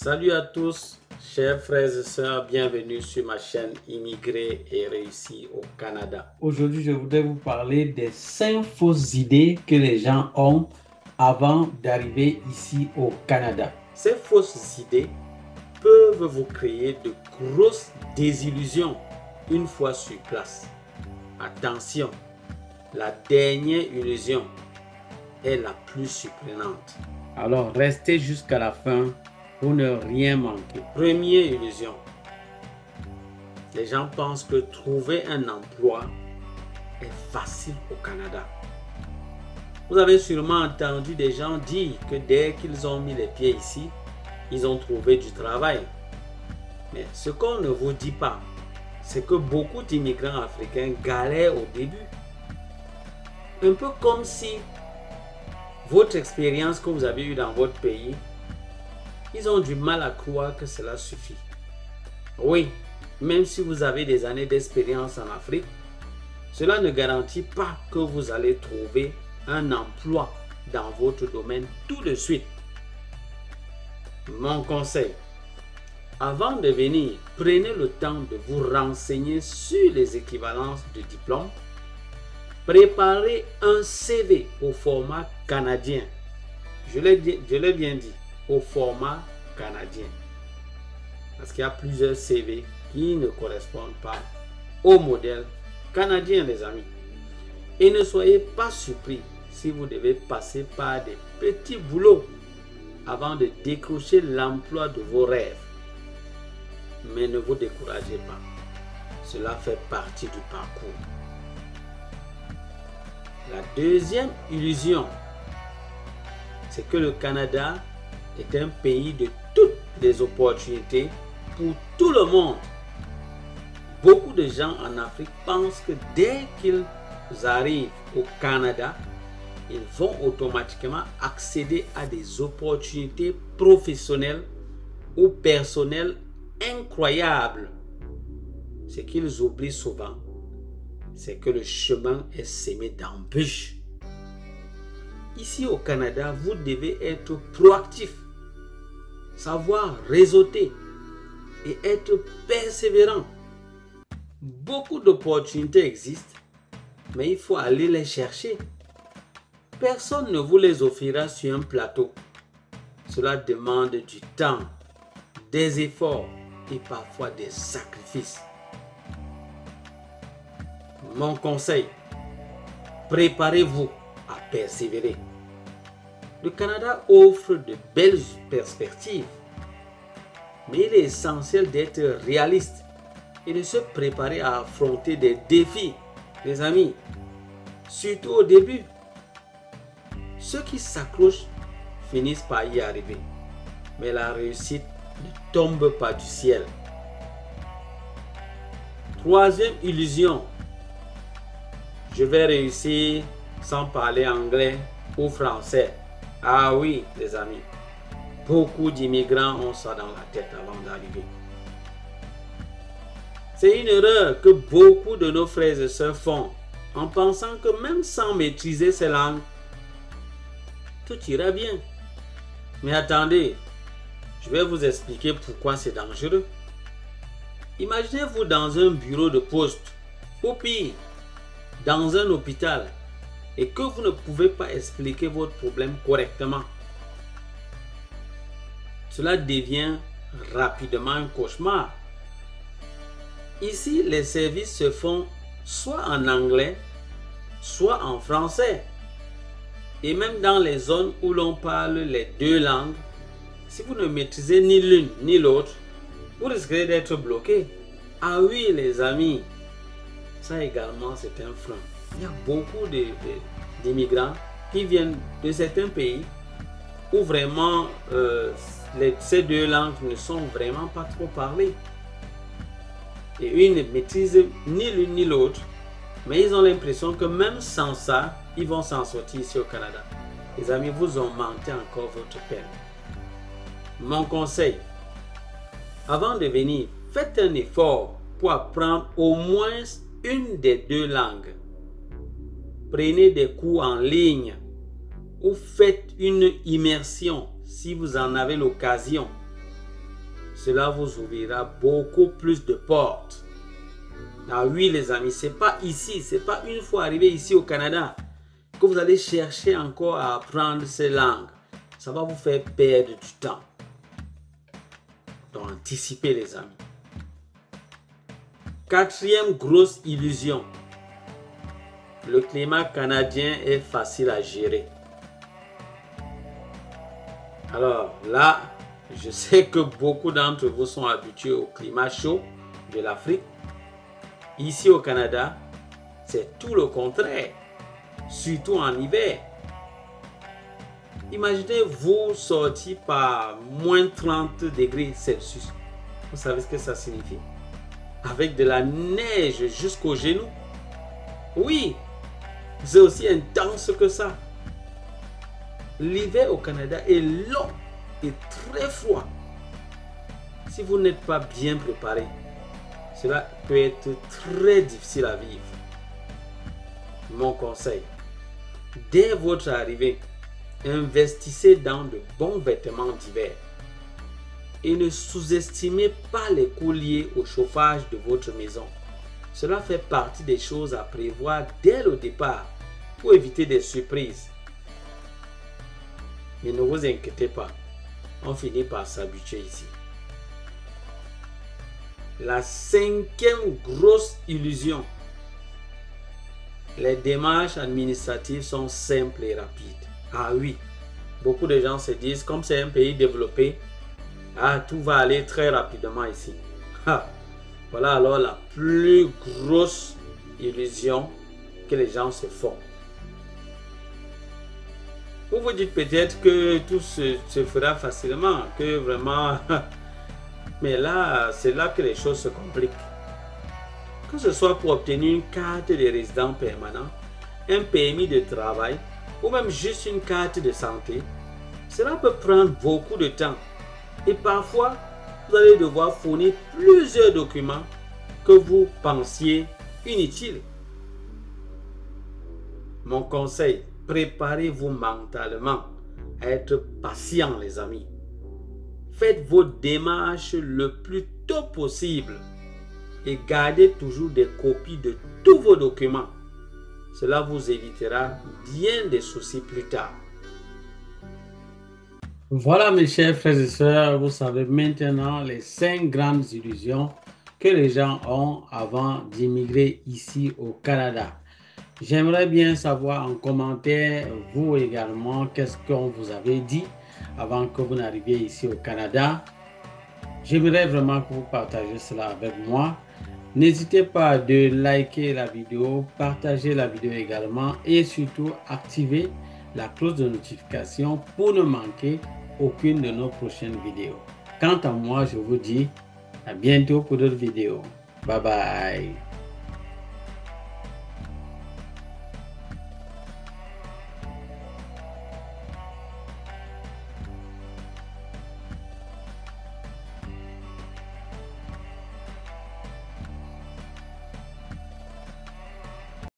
Salut à tous, chers frères et sœurs, bienvenue sur ma chaîne Immigrés et réussis au Canada. Aujourd'hui, je voudrais vous parler des 5 fausses idées que les gens ont avant d'arriver ici au Canada. Ces fausses idées peuvent vous créer de grosses désillusions une fois sur place. Attention, la dernière illusion est la plus surprenante. Alors, restez jusqu'à la fin pour ne rien manquer. Première illusion. Les gens pensent que trouver un emploi est facile au Canada. Vous avez sûrement entendu des gens dire que dès qu'ils ont mis les pieds ici, ils ont trouvé du travail. Mais ce qu'on ne vous dit pas, c'est que beaucoup d'immigrants africains galèrent au début. Un peu comme si votre expérience que vous avez eue dans votre pays, ils ont du mal à croire que cela suffit. Oui, même si vous avez des années d'expérience en Afrique, cela ne garantit pas que vous allez trouver un emploi dans votre domaine tout de suite. Mon conseil, avant de venir, prenez le temps de vous renseigner sur les équivalences de diplômes. Préparez un CV au format canadien. Je l'ai bien dit, au format canadien. Parce qu'il y a plusieurs CV qui ne correspondent pas au modèle canadien, les amis. Et ne soyez pas surpris si vous devez passer par des petits boulots avant de décrocher l'emploi de vos rêves. Mais ne vous découragez pas. Cela fait partie du parcours. La deuxième illusion, c'est que le Canada est un pays de toutes les opportunités pour tout le monde. Beaucoup de gens en Afrique pensent que dès qu'ils arrivent au Canada, ils vont automatiquement accéder à des opportunités professionnelles ou personnelles incroyables. Ce qu'ils oublient souvent, c'est que le chemin est semé d'embûches. Ici au Canada, vous devez être proactif, savoir réseauter et être persévérant. Beaucoup d'opportunités existent, mais il faut aller les chercher. Personne ne vous les offrira sur un plateau. Cela demande du temps, des efforts et parfois des sacrifices. Mon conseil, préparez-vous à persévérer. Le Canada offre de belles perspectives, mais il est essentiel d'être réaliste et de se préparer à affronter des défis, les amis, surtout au début. Ceux qui s'accrochent finissent par y arriver, mais la réussite ne tombe pas du ciel. Troisième illusion, je vais réussir sans parler anglais ou français. Ah oui, les amis, beaucoup d'immigrants ont ça dans la tête avant d'arriver. C'est une erreur que beaucoup de nos frères et sœurs font en pensant que même sans maîtriser ces langues, tout ira bien. Mais attendez, je vais vous expliquer pourquoi c'est dangereux. Imaginez-vous dans un bureau de poste, ou pire, dans un hôpital, et que vous ne pouvez pas expliquer votre problème correctement. Cela devient rapidement un cauchemar. Ici, les services se font soit en anglais, soit en français. Et même dans les zones où l'on parle les deux langues, si vous ne maîtrisez ni l'une ni l'autre, vous risquez d'être bloqué. Ah oui, les amis, ça également c'est un frein. Il y a beaucoup d'immigrants qui viennent de certains pays où vraiment ces deux langues ne sont vraiment pas trop parlées. Et ils ne maîtrisent ni l'une ni l'autre, mais ils ont l'impression que même sans ça, ils vont s'en sortir ici au Canada. Les amis, vous ont menti encore votre peine. Mon conseil, avant de venir, faites un effort pour apprendre au moins une des deux langues. Prenez des cours en ligne ou faites une immersion si vous en avez l'occasion. cela vous ouvrira beaucoup plus de portes. Ah oui les amis, c'est pas ici, c'est pas une fois arrivé ici au Canada que vous allez chercher encore à apprendre ces langues. Ça va vous faire perdre du temps. Donc anticipez les amis. Quatrième grosse illusion. Le climat canadien est facile à gérer. Alors là, je sais que beaucoup d'entre vous sont habitués au climat chaud de l'Afrique. Ici au Canada, c'est tout le contraire, surtout en hiver. Imaginez-vous sortir par moins 30 degrés Celsius. Vous savez ce que ça signifie? Avec de la neige jusqu'aux genoux. Oui, c'est aussi intense que ça. L'hiver au Canada est long et très froid. Si vous n'êtes pas bien préparé, cela peut être très difficile à vivre. Mon conseil, dès votre arrivée, investissez dans de bons vêtements d'hiver et ne sous-estimez pas les coûts liés au chauffage de votre maison. Cela fait partie des choses à prévoir dès le départ pour éviter des surprises. Mais ne vous inquiétez pas, on finit par s'habituer ici. La cinquième grosse illusion. Les démarches administratives sont simples et rapides. Ah oui, beaucoup de gens se disent, comme c'est un pays développé, ah, tout va aller très rapidement ici. Ah, voilà alors la plus grosse illusion que les gens se font. Vous vous dites peut-être que tout se fera facilement, que vraiment... Mais là, c'est là que les choses se compliquent. Que ce soit pour obtenir une carte de résident permanent, un permis de travail ou même juste une carte de santé, cela peut prendre beaucoup de temps. Et parfois, vous allez devoir fournir plusieurs documents que vous pensiez inutiles. Mon conseil, préparez-vous mentalement à être patient les amis. Faites vos démarches le plus tôt possible et gardez toujours des copies de tous vos documents. Cela vous évitera bien des soucis plus tard. Voilà mes chers frères et sœurs, vous savez maintenant les 5 grandes illusions que les gens ont avant d'immigrer ici au Canada. J'aimerais bien savoir en commentaire, vous également, qu'est-ce qu'on vous avait dit avant que vous n'arriviez ici au Canada. J'aimerais vraiment que vous partagez cela avec moi. N'hésitez pas de liker la vidéo, partager la vidéo également et surtout activer la cloche de notification pour ne manquer aucune de nos prochaines vidéos. Quant à moi, je vous dis à bientôt pour d'autres vidéos. Bye bye.